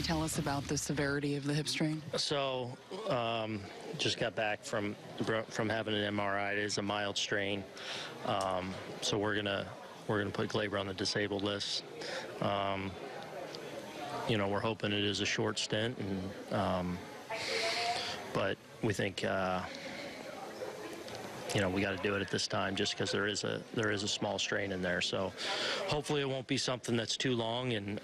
tell us about the severity of the hip strain? So, just got back from having an MRI. It is a mild strain. So we're gonna put Gleyber on the disabled list. You know, we're hoping it is a short stint, and but we think you know, we got to do it at this time just because there is a small strain in there. So hopefully it won't be something that's too long, and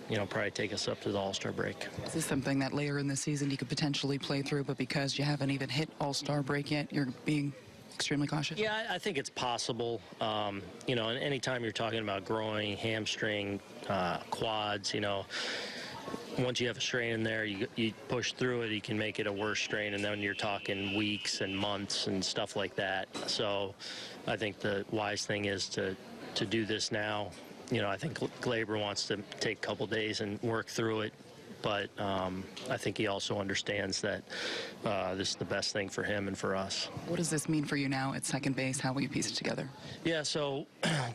you know, probably take us up to the All-Star break. Is this something that later in the season you could potentially play through, but because you haven't even hit All-Star break yet, you're being extremely cautious? Yeah, I think it's possible. You know, and anytime you're talking about groin, hamstring, quads, you know, once you have a strain in there, you push through it, you can make it a worse strain, and then you're talking weeks and months and stuff like that. So I think the wise thing is to do this now. You know, I think Gleyber wants to take a couple days and work through it, but I think he also understands that this is the best thing for him and for us. What does this mean for you now at second base? How will you piece it together? Yeah, so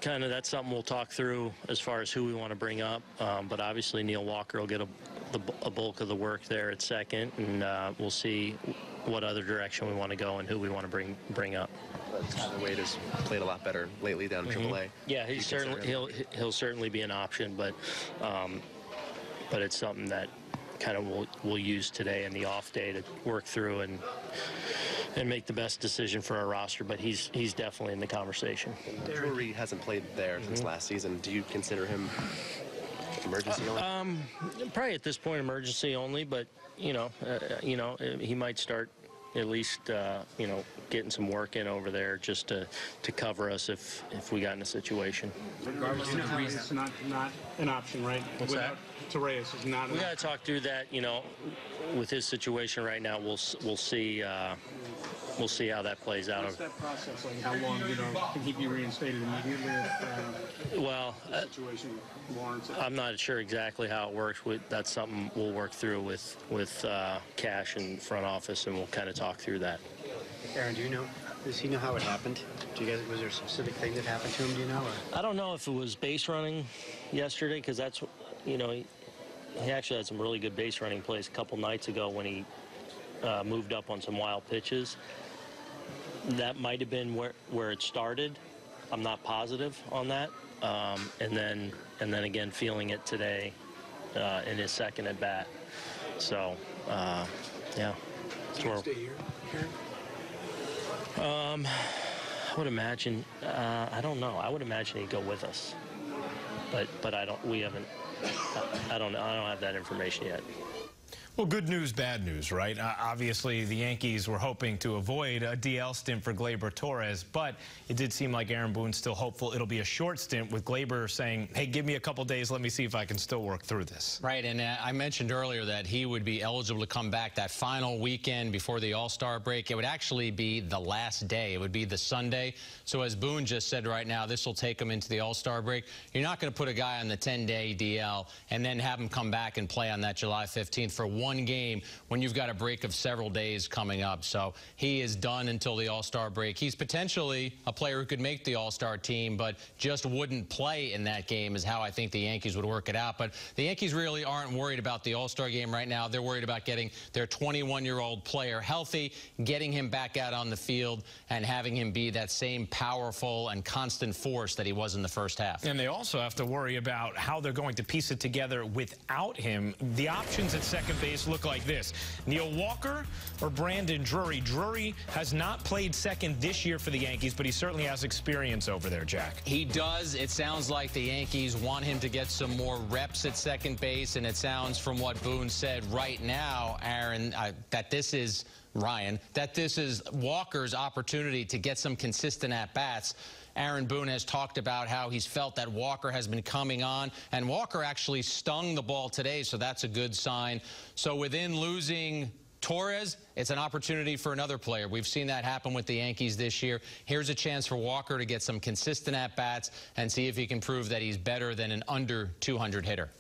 kind of that's something we'll talk through as far as who we want to bring up, but obviously Neil Walker will get a bulk of the work there at second, and we'll see what other direction we want to go and who we want to bring up. Tyler Wade has played a lot better lately down in AAA. Yeah, he'll certainly be an option, but it's something that kind of we'll use today and the off day to work through and make the best decision for our roster. But he's definitely in the conversation. Drury hasn't played there since last season. Do you consider him emergency only? Probably at this point emergency only, but you know, he might start at least you know, getting some work in over there just to cover us if we got in a situation. Regardless of the reason, it's not an option, right? What's that? Torres is not. We got to talk through that. You know, with his situation right now, we'll see. We'll see how that plays out. What's that process like? How long, you know, can he be reinstated immediately if the situation warrants it? I'm not sure exactly how it works. That's something we'll work through with Cash and front office, and we'll kind of talk through that. Aaron, do you know? Does he know how it happened? Do you guys? Was there a specific thing that happened to him? Do you know? Or? I don't know if it was base running yesterday, because that's, you know, he actually had some really good base running plays a couple nights ago when he moved up on some wild pitches. That might have been where it started. I'm not positive on that. And then again feeling it today in his second at bat. So yeah. Stay here. I would imagine. I don't know. I would imagine he'd go with us. But I don't. We haven't. I don't have that information yet. Well, good news, bad news, right? Obviously, the Yankees were hoping to avoid a DL stint for Gleyber Torres, but it did seem like Aaron Boone's still hopeful it'll be a short stint, with Gleyber saying, hey, give me a couple days, let me see if I can still work through this. Right, and I mentioned earlier that he would be eligible to come back that final weekend before the All-Star break. It would actually be the last day. It would be the Sunday. So as Boone just said right now, this will take him into the All-Star break. You're not going to put a guy on the 10-day DL and then have him come back and play on that July 15th for one game when you've got a break of several days coming up. So he is done until the All-Star break. He's potentially a player who could make the All-Star team, but just wouldn't play in that game is how I think the Yankees would work it out. But the Yankees really aren't worried about the All-Star game right now. They're worried about getting their 21-year-old player healthy, getting him back out on the field, and having him be that same powerful and constant force that he was in the first half. And they also have to worry about how they're going to piece it together without him. The options at second base look like this: Neil Walker or Brandon Drury. Drury has not played second this year for the Yankees, but he certainly has experience over there, Jack. He does. It sounds like the Yankees want him to get some more reps at second base, and it sounds from what Boone said right now, Aaron, that this is Walker's opportunity to get some consistent at-bats. Aaron Boone has talked about how he's felt that Walker has been coming on, and Walker actually stung the ball today, so that's a good sign. So within losing Torres, it's an opportunity for another player. We've seen that happen with the Yankees this year. Here's a chance for Walker to get some consistent at-bats and see if he can prove that he's better than an under 200 hitter.